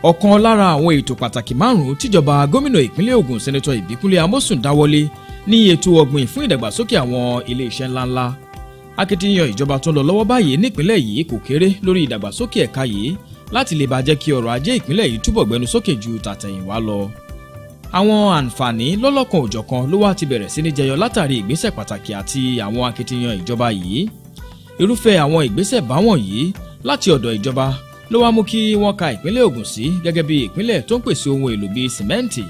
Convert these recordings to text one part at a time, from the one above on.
Ọ̀kan lára àwọn ètò pàtàkì márùn-ún tíjọba gómìnà ìpínlẹ̀ Ògùn Sẹ́nẹ́tọ̀ Ìbíkúnlé Amósùn dáwọ́lé ní ètò ọ̀gbìn fún ìdàgbàsókè àwọn ilé-iṣẹ́ ńláńlá. Akitiyan ìjọba tó ń lọ lọ́wọ́ báyìí nípínlẹ̀ yìí kò kéré lórí ìdàgbàsókè ẹ̀ka yìí láti lè bá jẹ́ kí ọrọ̀ ajé ìpínlẹ̀ yìí túbọ̀ gbẹnu sókè ju tàtẹ̀yìnwá lọ. Àwọn àǹfààní lọ́lọ́kan òjọ̀kan ló wá ti bẹ̀rẹ̀ sí ní jẹyọ látàrí ìgbésẹ̀ pàtàkì àti àwọn akitiyan ìjọba yìí. Irúfẹ́ àwọn ìgbésẹ̀ báwọn yìí láti ọ̀dọ̀ ìjọba ló wá mú kí wọ́n ka ìpínlẹ̀ Ògùn sí gẹ́gẹ́ bí ìpínlẹ̀ tó ń pèsè ohun èlò bíi sìmẹ́ǹtì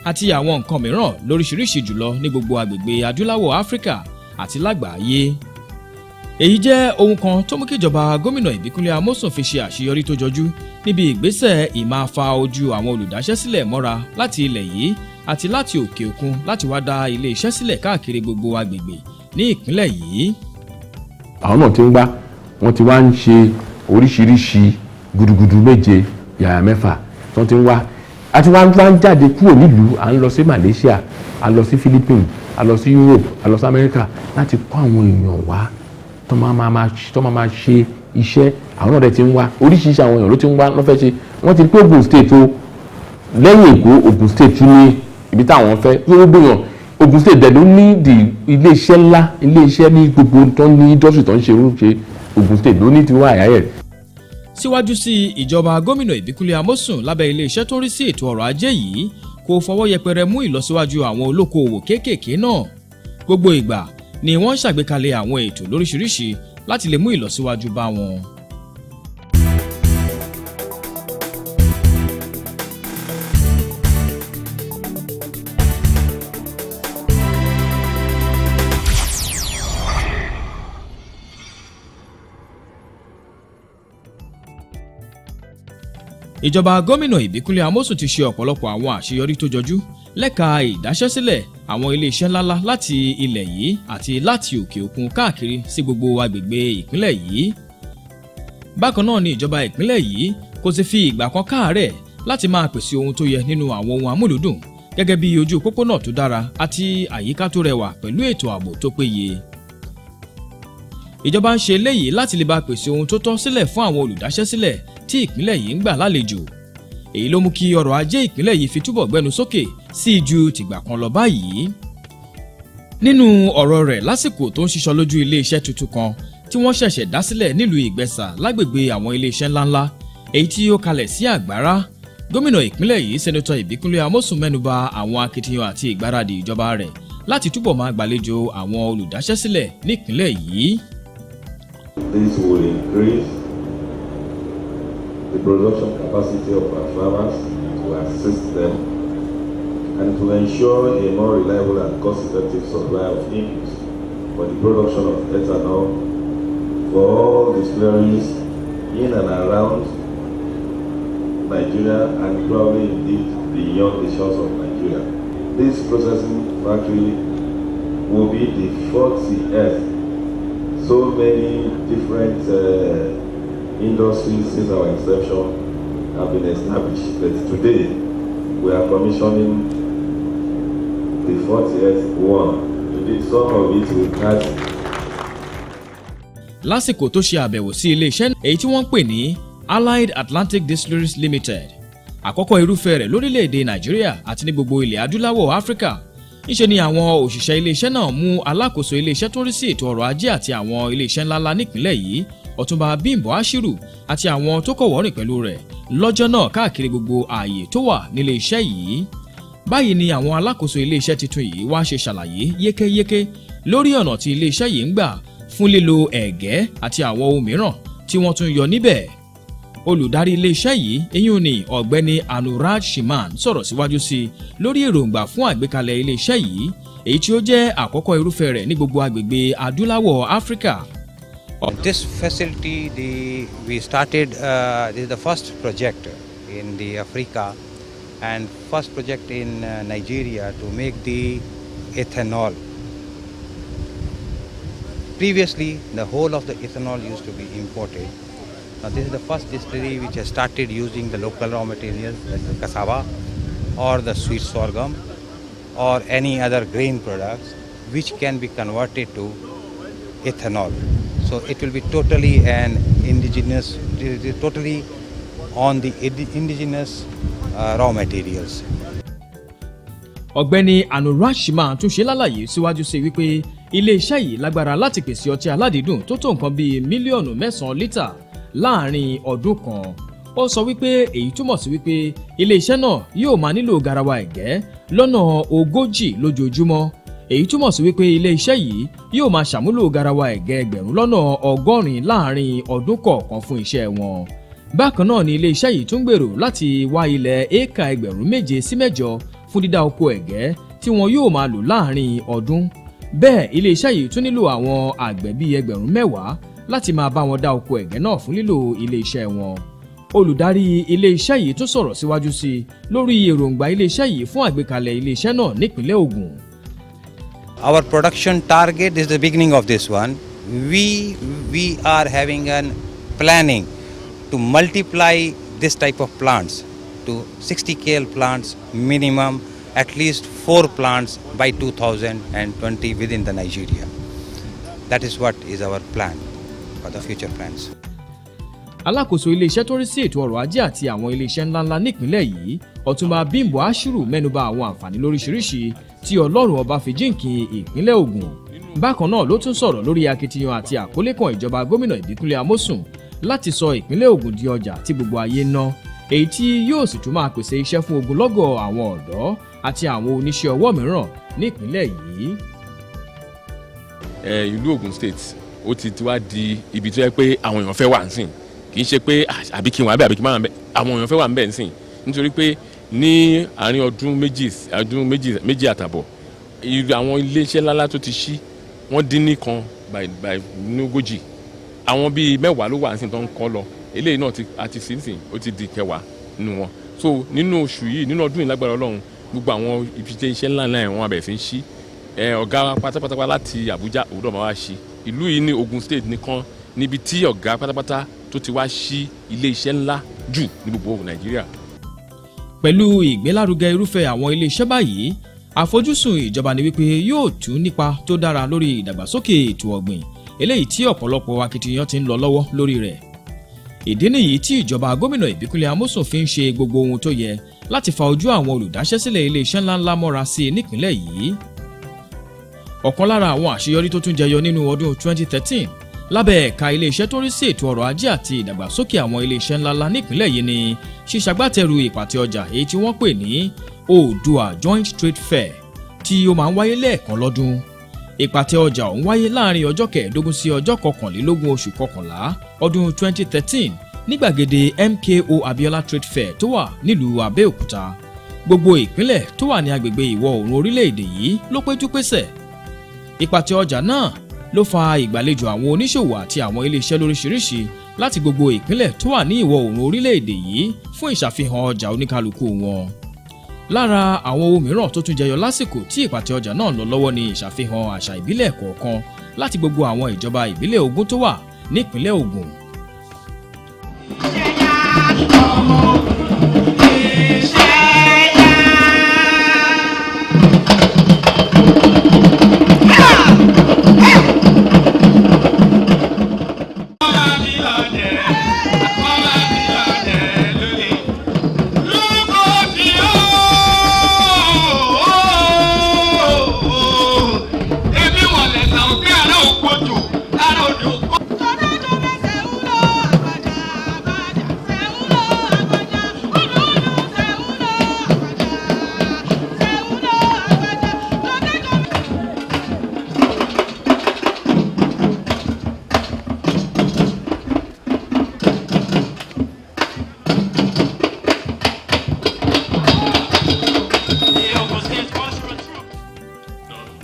àti àwọn nǹkan mìíràn lóríṣiríṣi jùlọ ní gbogbo agbègbè adúláwọ̀ Áfíríkà àti lágbàáyé. Èyí jẹ́ ohun kan tó mú kí ìjọba gómìnà Ìbíkúnlé Amósùn fi ṣe àṣeyọrí tó jọjú níbi ìgbésẹ̀ ìmáfa ojú àwọn olùdáṣẹ́sílẹ̀ mọ́ra láti ilẹ̀ yìí àti láti òkè òkun láti wá dá ilé iṣẹ́ sílẹ̀ káàkiri gbogbo agbègbè ní ìpínlẹ̀ yìí. Àwọn náà ti ń gbá, wọ́n ti wá ń ṣe oríṣiríṣi gudugudu méje yàrá mẹ́fà tó ti ń wá. A ti wá ń jáde kúrò nílùú, à ń lọ sí Malaysia, à lọ sí Philippines, à lọ sí Europe, à lọ sí America láti kó àwọn èèyàn wá tó máa ṣe iṣẹ́. Àwọn náà dẹ̀ ti ń wá, oríṣiríṣi àwọn èèyàn ló ti ń wá lọ́fẹ́ ṣe. Wọ́n ti rí pé Ògùn State o lẹ́yìn Èkó, Ògùn State tún ní ibi táwọn fẹ́ yóò gbìyàn. Ògùn State dẹ̀ ló ní ilé-iṣẹ́ ńlá, ilé-iṣẹ́ ní gbogbo tó ní industry tó ń ṣe Ògùn State ló ní tiwọn àyàyẹ̀. Síwájú sí ìjọba gómìnà Ìbíkúnlé Amósùn lábẹ́ ilé-iṣẹ́ tó ń rí sí ètò ọrọ̀ ajé yìí kò fọwọ́ yẹpẹrẹ mú ìlọsíwájú àwọn olókoòwò kéékèèké náà. Gbogbo ìgbà ni wọ́n ń ṣàgbékalẹ̀ àwọn ètò lóríṣiríṣi láti lè mú ìlọsíwájú bá wọn. Ìjọba gómìnà Ìbíkúnlé Amósùn ti ṣe ọ̀pọ̀lọpọ̀ àwọn àṣeyọrí tó jọjú lẹ́ka ìdáṣẹ́sílẹ̀ àwọn ilé-iṣẹ́ ńláńlá láti ilẹ̀ yìí àti láti òkè òkun káàkiri sí gbogbo agbègbè ìpínlẹ̀ yìí. Bákan náà ni ìjọba ìpínlẹ̀ yìí kò sì fi ìgbà kan káàárẹ̀ láti máa pèsè ohun tó yẹ nínú àwọn ohun amúlùúdùn gẹ́gẹ́ bí ojú pópónà tó dára àti àyíká tó rẹwà pẹ̀lú ètò ààbò tó péye. Ìjọba ń ṣe eléyìí láti lè bá pèsè ohun tó tọ́ sílẹ̀ fún àwọn olùdáṣẹ́sílẹ̀ tí ìpínlẹ̀ yìí ń gbà lálejò. Èyí ló mú kí ọrọ̀ ajé ìpínlẹ̀ yìí fi túbọ̀ gbẹnu sókè sí ju tìgbà kan lọ báyìí. Nínú ọ̀rọ̀ rẹ̀ lásìkò tó ń ṣiṣọ́ lójú ilé-iṣẹ́ tuntun kan tí wọ́n ṣẹ̀ṣẹ̀ dá sílẹ̀ nílùú Ìgbẹ́sà lágbègbè àwọn ilé-iṣẹ́ ńláńlá èyí tí ó kalẹ̀ sí Àgbárá, gómìnà ìpínlẹ̀ yìí Sẹ́nẹ́tọ̀ Ìbíkúnlé Amósùn mẹ́nubà àwọn akitiyan àti ìgbáradì ìjọba rẹ̀ láti túbọ̀ máa gbàlejò àwọn olùdáṣẹ́sílẹ̀ nípínlẹ̀ yìí. This will increase the production capacity of our farmers to assist them and to ensure a more reliable and cost-effective supply of inputs for the production of ethanol for all distilleries in and around Nigeria and probably indeed beyond the shores of Nigeria. This processing factory will be the 40th. So many different industries since our inception have been established, but today we are commissioning the 40th one. Indeed, some of it will catch. Lásìkò tó ṣe àbẹ̀wò sí ilé-iṣẹ́ èyí tí wọ́n ń pè ní Allied Atlantic Distilleries Limited, àkọ́kọ́ irúfẹ́ rẹ̀ lórílẹ̀‐èdè Nàìjíríà àti ní gbogbo ilẹ̀ adúláwọ̀ Áfíríkà, níṣe ni àwọn òṣìṣẹ́ ilé-iṣẹ́ náà mú alákòóso ilé-iṣẹ́ tó ń rí sí ètò ọrọ̀ ajé àti àwọn ilé-iṣẹ́ ńláńlá nípìnlẹ̀ yìí Ọ̀túnba Bímbọ́ Ashiru àti àwọn tó kọ̀wọ́rìn pẹ̀lú rẹ̀ lọ́jọ́ náà káàkiri gbogbo ààyè tó wà nílé iṣẹ́ yìí. Báyìí ni àwọn alákòóso ilé-iṣẹ́ tuntun yìí wá ṣe ṣàlàyé yékéyéké lórí ọ̀nà tí ilé-iṣẹ́ yìí ń gbà fún lílo ẹ̀gẹ́ àti àwọn ohun mìíràn tí wọ́n tún yọ níbẹ̀. Olùdarí ilé-iṣẹ́ yìí eyín ni ọ̀gbẹ́ni Anuraj Shiman sọ̀rọ̀ síwájú sí i lórí èròǹgbà fún àgbékalẹ̀ ilé-iṣẹ́ yìí èyí tí ó jẹ́ àkọ́kọ́ irúfẹ́ rẹ̀ ní gbogbo agbègbè adúláwọ̀ Áfíríkà. This facility, we started, this is the first project in the Africa and first project in Nigeria to make the ethanol. Previously, the whole of the ethanol used to be imported. Now this is the first distillery which has started using the local raw materials like the cassava or the sweet sorghum or any other grain products which can be converted to ethanol. So it will be totally an indigenous, totally on the indigenous raw materials. Ọ̀gbẹ́ni Anurashima tún ṣe lálàyé síwájú sí wípé ilé-iṣẹ́ yìí lágbára láti pèsè ọtí aládìídùn tó tó nǹkan bíi mílíọ̀nù 9 lítà láàrin ọdún kan. Ó sọ wípé èyí túmọ̀ sí wípé ilé-iṣẹ́ náà yóò máa nílò garawa ẹ̀gẹ́ lọ́nà 40 lójoojúmọ́. Èyí túmọ̀ sí wípé ilé-iṣẹ́ yìí yóò máa ṣàmúlò garawa ẹ̀gẹ́ ẹgbẹ̀rún lọ́nà 100 láàrin ọdún kọ̀ọ̀kan fún iṣẹ́ wọn. Bákan náà ni ilé-iṣẹ́ yìí tún gbèrò láti wá ilẹ̀ éékà ẹgbẹ̀rún 7 sí 8 fún dídá oko ẹ̀gẹ́ tí wọn yóò máa lò láàrin ọdún. Bẹ́ẹ̀ ilé-iṣẹ́ yìí tún nílò àwọn àgbẹ̀ bíi ẹgbẹ̀rún 10 láti máa bá wọn dá oko ẹ̀gẹ́ náà fún lílò ilé-iṣẹ́ wọn. Olùdarí ilé-iṣẹ́ yìí tún sọ̀rọ̀ síwájú sí i lórí èròǹgbà ilé-iṣẹ́ yìí fún àgbékalẹ̀ ilé-iṣẹ́ náà nípínlẹ̀ Ògùn. Our production target is the beginning of this one. We are having an planning to multiply this type of plants to 60 KL plants minimum, at least 4 plants by 2020 within the Nigeria. That is what is our plan for the future plans. Alákòóso ilé-iṣẹ́ tó rí sí ètò ọrọ̀ ajé àti àwọn ilé-iṣẹ́ ńláńlá nípínlẹ̀ yìí, Ọ̀túnba Bímbọ́ Ashiru mẹ́nubà àwọn àǹfààní lóríṣiríṣi tí Ọlọ́run ọba fi jíǹkì ìpínlẹ̀ Ògùn. Bákan náà ló tún sọ̀rọ̀ lórí akitiyan àti àkólé kan ìjọba gómìnà Ìbíkúnlé Amósùn láti sọ ìpínlẹ̀ Ògùn di ọjà tí gbogbo ayé ń ná, èyí tí yóò sì tún máa pèsè iṣẹ́ fún ogunlọ́gọ̀ àwọn ọ̀dọ́ àti àwọn oníṣẹ́ ọwọ́ mìíràn nípínlẹ̀ yìí. Ìlú Ògùn State ó ti wá di ibi tó yẹ pé àwọn èèyàn fẹ́ wà nísìn, kì í ṣe pé àbí kí n wà bẹ́ẹ̀ àbí kí n má wà bẹ́ẹ̀, àwọn èèyàn fẹ́ wà níbẹ̀ nísìn nítorí pé ní àárín ọdún méjì àtàbọ̀ àwọn iléeṣẹ́ ńláńlá tó ti ṣí wọ́n dín ní kan by 40, àwọn bíi 10 ló wà nísìn tó ń kọ́ lọ, eléyìí náà àti sínsìn ó ti di 10 nínú wọn. So nínú oṣù yìí nínú ọdún yìí lágbára Ọlọ́run gbogbo àwọn iṣẹ́ ńláńlá ẹ̀ wọ́n abẹ̀ sí ń ṣí, ọ̀gá pátápátá láti Àbújá òwúrọ̀ máa wá ṣí. Ìlú yìí ní Ògùn State nìkan níbi tí ọ̀gá pátápátá tó ti wá ṣí ilé iṣẹ́ ńlá jù ní gbogbo Nàìjíríà. Pẹ̀lú ìgbélárugẹ irúfẹ́ àwọn ilé iṣẹ́ báyìí, àfojúsùn ìjọba ni wípé yóò tún nípa tó dára lórí ìdàgbàsókè ètò ọ̀gbìn, eléyìí tí ọ̀pọ̀lọpọ̀ akitiyan ti ń lọ lọ́wọ́ lórí rẹ̀. Ìdí nìyí tí ìjọba gómìnà Ìbíkúnlé Amósùn fi ń ṣe gbogbo ohun tó yẹ láti fa ojú àwọn olùdáṣẹ́sílẹ̀ ilé iṣẹ́ ńláńlá mọ́ra sí nípìnlẹ̀ yìí. Ọ̀kan lára àwọn àṣeyọrí tó tún jẹyọ nínú ọdún 2013 lábẹ́ ẹ̀ka ilé iṣẹ́ tó rí sí ètò ọrọ̀ ajé àti ìdàgbàsókè àwọn ilé iṣẹ́ ńláńlá nípìnlẹ̀ yìí ni ṣíṣagbátẹrù ìpàtẹ ọjà èyí tí wọ́n pè ní Oòduà Joint Trade Fair tí ó máa ń wáyé lẹ́ẹ̀kan lọ́dún. Ìpàtẹ ọjà ọ̀hún wáyé láàrin ọjọ́ 15 sí ọjọ́ 21 oṣù kọkànlá ọdún 2013 ní gbàgede MKO Abiola Trade Fair tó wà nílùú Abẹ́òkúta. Gbogbo ìpínlẹ̀ tó wà ní agbègbè ìwọ̀ oòrùn orílẹ̀-èdè yìí ló péjú pésẹ̀. Ìpàtẹ ọjà náà ló fa ìgbàlejò àwọn oníṣòwò àti àwọn ilé-iṣẹ́ lóríṣiríṣi láti gbogbo ìpínlẹ̀ tó wà ní ìwọ̀ oòrùn orílẹ̀-èdè yìí fún ìṣàfihàn ọjà oníkálukú wọn. Lára àwọn ohun mìíràn tó tún jẹyọ lásìkò tí ìpàtẹ ọjà náà lọ lọ́wọ́ ni ìṣàfihàn àṣà ìbílẹ̀ kọ̀ọ̀kan láti gbogbo àwọn ìjọba ìbílẹ̀ 20 tó wà nípínlẹ̀ Ògùn.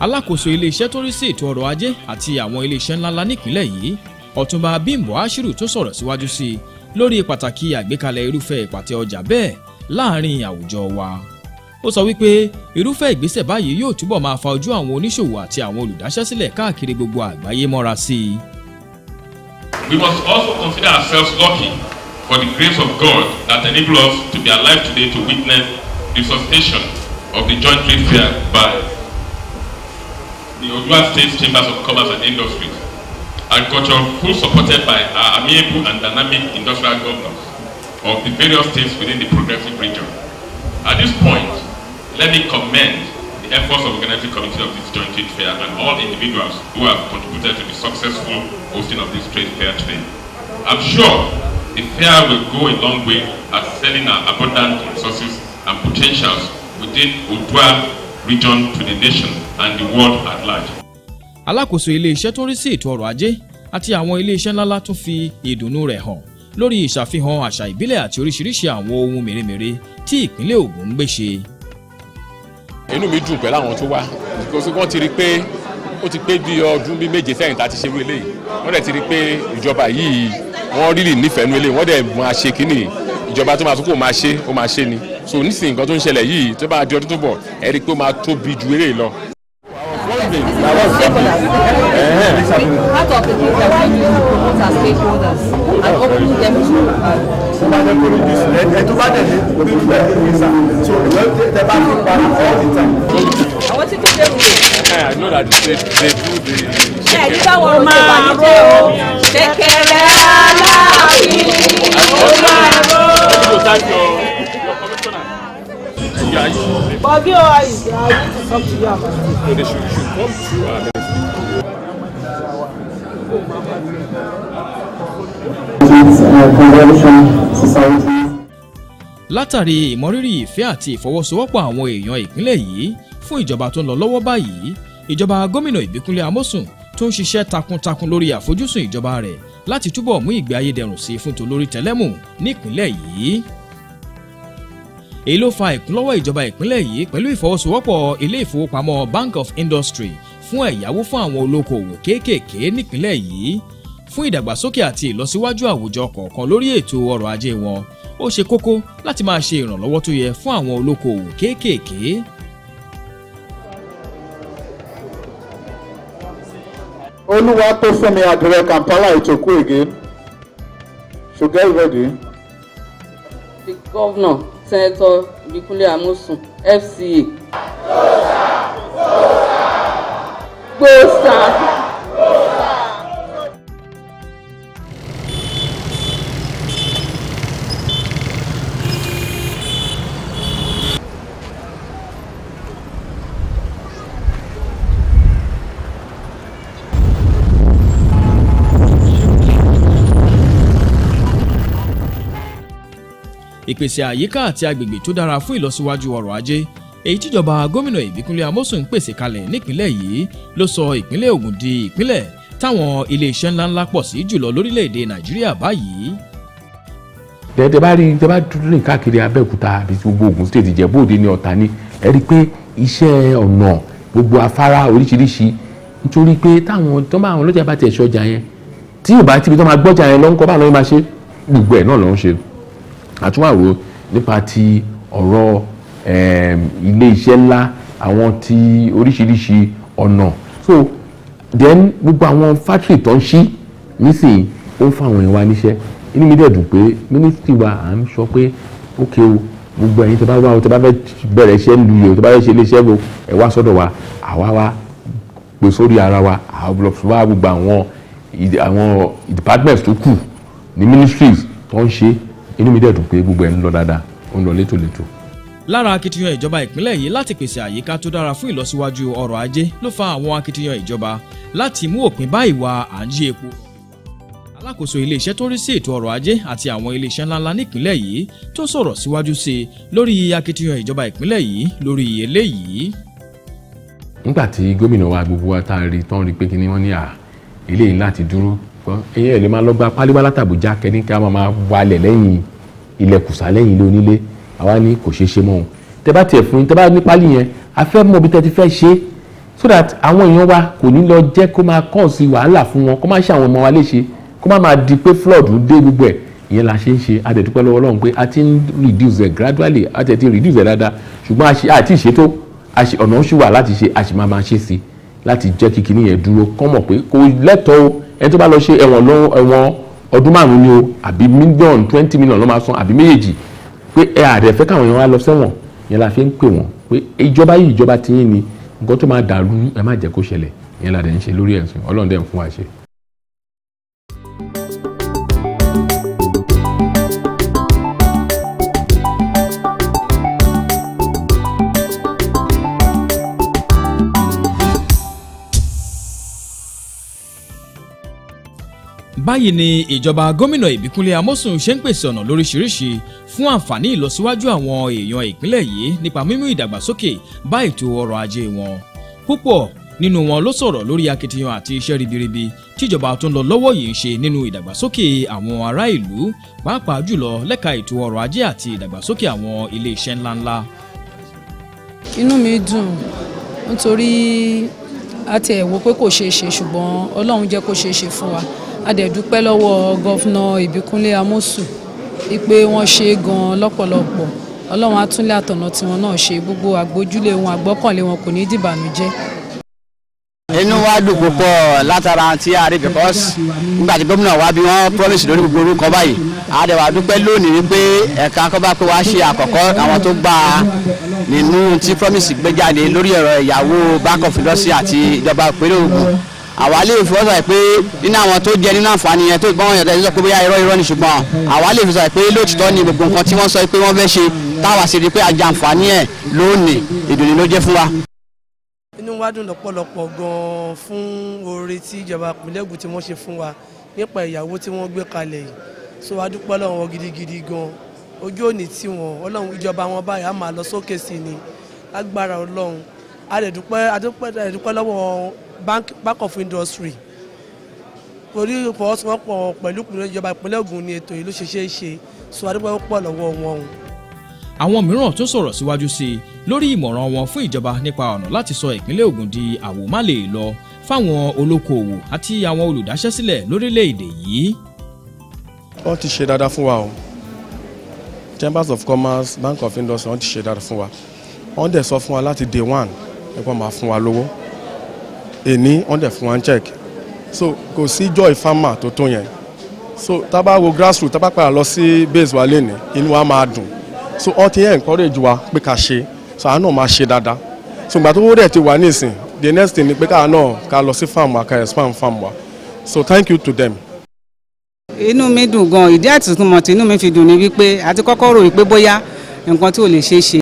Alákòóso ilé-iṣẹ́ tó rí sí ètò ọrọ̀ ajé àti àwọn ilé-iṣẹ́ ńláńlá nípìnlẹ̀ yìí, Ọ̀túnba Bímbọ́ Ashiru tó sọ̀rọ̀ síwájú sí i lórí pàtàkì àgbékalẹ̀ irúfẹ́ ìpàtẹ ọjà bẹ́ẹ̀ láàrin àwùjọ wa. Ó sọ wípé irúfẹ́ ìgbésẹ̀ báyìí yóò túbọ̀ máa fa ojú àwọn oníṣòwò àti àwọn olùdáṣẹ́sílẹ̀ káàkiri gbogbo àgbáyé mọ́ra sí i. We must also consider ourselves lucky for the grace of God that enables us to be alive today to witness the suspension of the Joint Trade Fair by the Oòduà State Chambers of Commerce and Industries, agriculture full supported by our amiable and dynamic industrial governors. of the various states within the progressive region. At this point, let me commend the efforts of the organizing committee of this joint trade fair and all individuals who have contributed to the successful hosting of this trade fair today. I'm sure the fair will go a long way at selling our abundant resources and potentials within Odua region to the nation and the world at large. Alákòóso ilé-iṣẹ́ tó ń rí sí ètò ọrọ̀ ajé àti àwọn ilé-iṣẹ́ ńláńlá tún fi ìdùnnú rẹ̀ hàn lórí ìṣàfihàn àṣà ìbílẹ̀ àti oríṣiríṣi àwọn ohun mèremère tí ìpínlẹ̀ Ògùn ń gbé ṣe. Inú mi dùn pẹ̀lú àwọn tó wá because wọ́n ti rí pé ó ti pé bí ọdún bí méje sẹ́yìn tá a ti ṣe irú eléyìí wọ́n dẹ̀ ti rí pé ìjọba yìí wọ́n rí nífẹ̀ẹ́ nú eléyìí wọ́n dẹ̀ máa ṣe kínní ìjọba tó máa tó kó máa ṣe ni so nísìnyí nǹkan tó ń ṣẹlẹ̀ yìí tó bá di ọdún tó bọ̀ ẹ rí i pé ó máa tóbi ju eré lọ. Part of the things that we need to promote as stakeholders and open them to I want you to say I know that they do Látàrí ìmọrírì ìfẹ́ àti ìfọwọ́sowọ́pọ̀ àwọn èèyàn ìpínlẹ̀ yìí fún ìjọba tó ń lọ lọ́wọ́ báyìí, ìjọba gómìnà Ìbíkúnlé Amósùn tó ń ṣiṣẹ́ takuntakun lórí àfojúsùn ìjọba rẹ̀ láti túbọ̀ mú ìgbé ayé dẹrùn sí fún tolórí tẹlẹ́mù nípínlẹ̀ yìí. Èyí ló fa ìkúnlọ́wọ́ ìjọba ìpínlẹ̀ yìí pẹ̀lú ìfọwọ́sowọ́pọ̀ ilé ìfowópamọ́ Bank of Industry fún ẹ̀yáwó fún àwọn olókoòwò kéékèèké nípínlẹ̀ yìí fún ìdàgbàsókè àti ìlọsíwájú àwùjọ kọ̀ọ̀kan lórí ètò ọrọ̀ ajé wọn. Ó ṣe kókó láti máa ṣe ìrànlọ́wọ́ tó yẹ fún àwọn olókoòwò kéékèèké. Oluwatofemi Agere Kampala Itoku again. So get ready. the governor, Senator Ìbíkúnlé Amósùn, FCA. Gbòòsà. Ìpèsè àyíká àti agbègbè tó dára fún ìlọsíwájú ọrọ̀ ajé èyí tíjọba gómìnà Ìbíkúnlé Amósùn pèsè kalẹ̀ nípínlẹ̀ yìí ló sọ ìpínlẹ̀ Ògùn di ìpínlẹ̀ táwọn ilé-iṣẹ́ ńláńlá pọ̀ sí jùlọ lórílẹ̀‐èdè Nàìjíríà báyìí. tẹ́ bá dúró ní káàkiri Abẹ́òkúta àbí gbogbo Ògùn state Ìjẹ̀bú-Òde ní Ọ̀tà ni ẹ rí i pé iṣẹ́ ọ̀nà gbogbo afárá oríṣiríṣi nítorí pé táwọn tó bá àwọn ọlọ́jà bá tiẹ̀ ṣọjà yẹn tí ò bá tíbi tó máa gbọ́jà yẹn lọ́nkọ́ bá lọ́ọ́ máa ṣe gbogbo ẹ̀ náà lọ́ọ́ ṣe. Àtúwàwò nípa ti ọ̀rọ̀ ilé iṣẹ́ ńlá àwọn ti oríṣiríṣi ọ̀nà so then gbogbo àwọn factory tó ń ṣí nísìnyí ó ń fáwọn èèyàn wa níṣẹ́ inú mi dẹ̀ dùn pé ministry wa à ń sọ pé ókè o gbogbo ẹ̀yin tó bá wá o tó bá fẹ́ bẹ̀rẹ̀ iṣẹ́ ń lu yìí o tó bá fẹ́ ṣe ilé iṣẹ́ ẹ̀ wá sọ́dọ̀ wa àwa wá pè sórí ara wa àwọn wá gbogbo àwọn departments tó kù ní ministries tó ń ṣe inú mi dẹ̀ dùn pé gbogbo ẹ̀ ń lọ dáadáa ó ń lọ létòlétò. Lára akitiyan ìjọba ìpínlẹ̀ yìí láti pèsè àyíká tó dára fún ìlọsíwájú ọrọ̀ ajé ló fa àwọn akitiyan ìjọba láti mú òpin bá ìwà à ń jí epo. Alákòóso ilé-iṣẹ́ tó ń rí sí ètò ọrọ̀ ajé àti àwọn ilé-iṣẹ́ ńláńlá nípínlẹ̀ yìí tó sọ̀rọ̀ síwájú sí i lórí akitiyan ìjọba ìpínlẹ̀ yìí lórí eléyìí. Nígbà tí gómìnà wa gbogbo wa tá a rí tán rí pé kí ni wọ́n ní eléyìí láti dúró ẹ̀yìn ẹ̀ lè máa lọ gba pálíwá látàbújá kẹ́ni ká máa wálẹ̀ lẹ́yìn ilẹ̀kùsà lẹ́yìn ilé onílé àwa ní kò ṣeé ṣe mọ́ o tẹ́ bá tiẹ̀ fún tẹ́ bá ní pálí yẹn a fẹ́ mọ̀ bí tẹ́ ti fẹ́ ṣe so that àwọn èèyàn wa kò ní lọ jẹ́ kó máa kàn sí wàhálà fún wọn kó máa ṣe àwọn ọmọ wa léṣe kó máa di pé flood dé gbogbo ẹ̀ ìyẹn la ṣe ń ṣe a dẹ̀ dúpẹ́ lọ́wọ́ Ọlọ́run pé a ti ń reduce ẹ̀ gradually a ti reduce ẹ̀ dáadáa ṣùgbọ́n àti ìṣètò ọ̀nà oṣù wà láti ṣe a sì máa ṣe sí láti jẹ́ kí kinní yẹn dúró kọ́ mọ̀ pé kò lẹ́tọ̀ọ́ ẹni tó bá lọ ṣe ẹ̀wọ̀n ọdún 5 ni o àbí mílíọ̀nù 20 mílíọ̀nù ló máa san àbí méjèèjì pé ààrẹ fẹ́ káwọn èèyàn wá lọ sẹ́wọ̀n yẹn la fi ń pè wọ́n pé ìjọba yìí ìjọba ti yín ni nǹkan tó máa dàrú ẹ má jẹ́ kó ṣẹlẹ̀ yẹn la dẹ̀ ń ṣe lórí ẹ̀sùn Ọlọ́run dẹ̀ ń fún wa ṣe. báyìí ni ìjọba gómìnà Ìbíkúnlé Amósùn ṣe ń pèsè ọ̀nà lóríṣiríṣi fún àǹfààní ìlọsíwájú àwọn èèyàn ìpínlẹ̀ yìí nípa mímú ìdàgbàsókè bá ètò ọrọ̀ ajé wọn. Púpọ̀ nínú wọn ló sọ̀rọ̀ lórí akitiyan àti iṣẹ́ ribiribi tíjọba tó ń lọ lọ́wọ́ yìí ń ṣe nínú ìdàgbàsókè àwọn ará ìlú, pàápàá jùlọ lẹ́ka ètò ọrọ̀ ajé àti ìdàgbàsókè àwọn ilé iṣẹ́ ńláńlá. Inú mi dùn nítorí àti ẹ̀ wò pé kò ṣeé ṣe ṣùgbọ́n Ọlọ́run jẹ́ kó ṣeé ṣe fún wa. A dẹ̀ dúpẹ́ lọ́wọ́ gọ́fúnà Ìbíkúnlé Amósùn pé wọ́n ṣe gan lọ́pọ̀lọpọ̀. Ọlọ́run á túnlé àtọ̀nà tiwọn náà ṣe, gbogbo àgbójúlé wọn àgbọ́kànlé wọn kò ní dìbànújẹ́. Inú wa dùn púpọ̀ látara tí a rí because nígbà tí gómìnà wa bí wọ́n promise lórí gbogbo orúkọ báyìí a dẹ̀ wá dúpẹ́ lónìí wípé ẹ̀ka kọ́bá pé wá ṣe àkọ́kọ́ àwọn tó gbà nínú tí promise gbé jáde lórí ẹ̀rọ ìyàwó Bank of Industry àti ìjọba ìpínlẹ̀ Ògùn. Àwa lè fi sọ pé nínú àwọn tó jẹ nínú àǹfààní yẹn tó gbọ́n yẹn tẹ́lẹ̀ sọ pé bóyá irọ́ ni ṣùgbọ́n àwa lè fi sọ pé lóòtítọ́ ni gbogbo nǹkan tí wọ́n sọ pé wọ́n fẹ́ ṣe táwa sì rí pé àjẹ àǹfààní ẹ̀ lónìí ìdùnnú ló jẹ́ fún wa. Inú wa dùn lọ́pọ̀lọpọ̀ gan-an fún oore tí ìjọba ìpínlẹ̀ Ògùn tí wọ́n ṣe fún wa nípa ìyàwó tí wọ́n gbé kalẹ̀ yìí. So a dúpẹ́ lọ́wọ́ wọn gidigidi gan-an. Ojú òní tí wọn Ọlọ́run ìjọba wọn báyìí á máa lọ sókè sí ni agbára Ọlọ́run. A dẹ̀ dúpẹ́ lọ́wọ́ Bank of Industry. Torí ìfọwọ́sowọ́pọ̀ pẹ̀lú ìjọba ìpínlẹ̀ Ògùn ni ètò yìí ló ṣe ṣe. So a dúpẹ́ púpọ̀ lọ́wọ́ wọn. Àwọn mìíràn tún sọ̀rọ̀ síwájú sí i lórí ìmọ̀ràn wọn fún ìjọba nípa ọ̀nà láti sọ ìpínlẹ̀ Ògùn di àwòmálèlọ fáwọn olókoòwò àti àwọn olùdáṣẹ́sílẹ̀ lórílẹ̀‐èdè yìí. Wọ́n ti ṣe dáadáa fún wa o. Chambers of Commerce, Bank of Industry wọ́n ti ṣe dáadáa fún wa. Wọ́n dẹ̀ sọ fún wa láti day one ẹ̀kọ́ máa fún wa lówó. Èní wọ́n dẹ̀ fún wa ń check. So kò sí joy farmer tó yẹn. So tá bá wo grassroots tá bá padà lọ sí base wa lénìí inú wa máa dùn. So all ti encourage wa pé ká ṣe so àánú máa ṣe dáadáa so ìgbà tó wó dẹ̀ ti wà nísìn the next thing ni pé ká náà ká lọ sí farm wa ká expand farm wa so thank you to them. Inú mi dùn gan ìdí àti ìtumọ̀ tí inú mi fi dùn ni wípé àti kọ́kọ́ rò wípé bóyá nǹkan tí ò lè ṣeé ṣe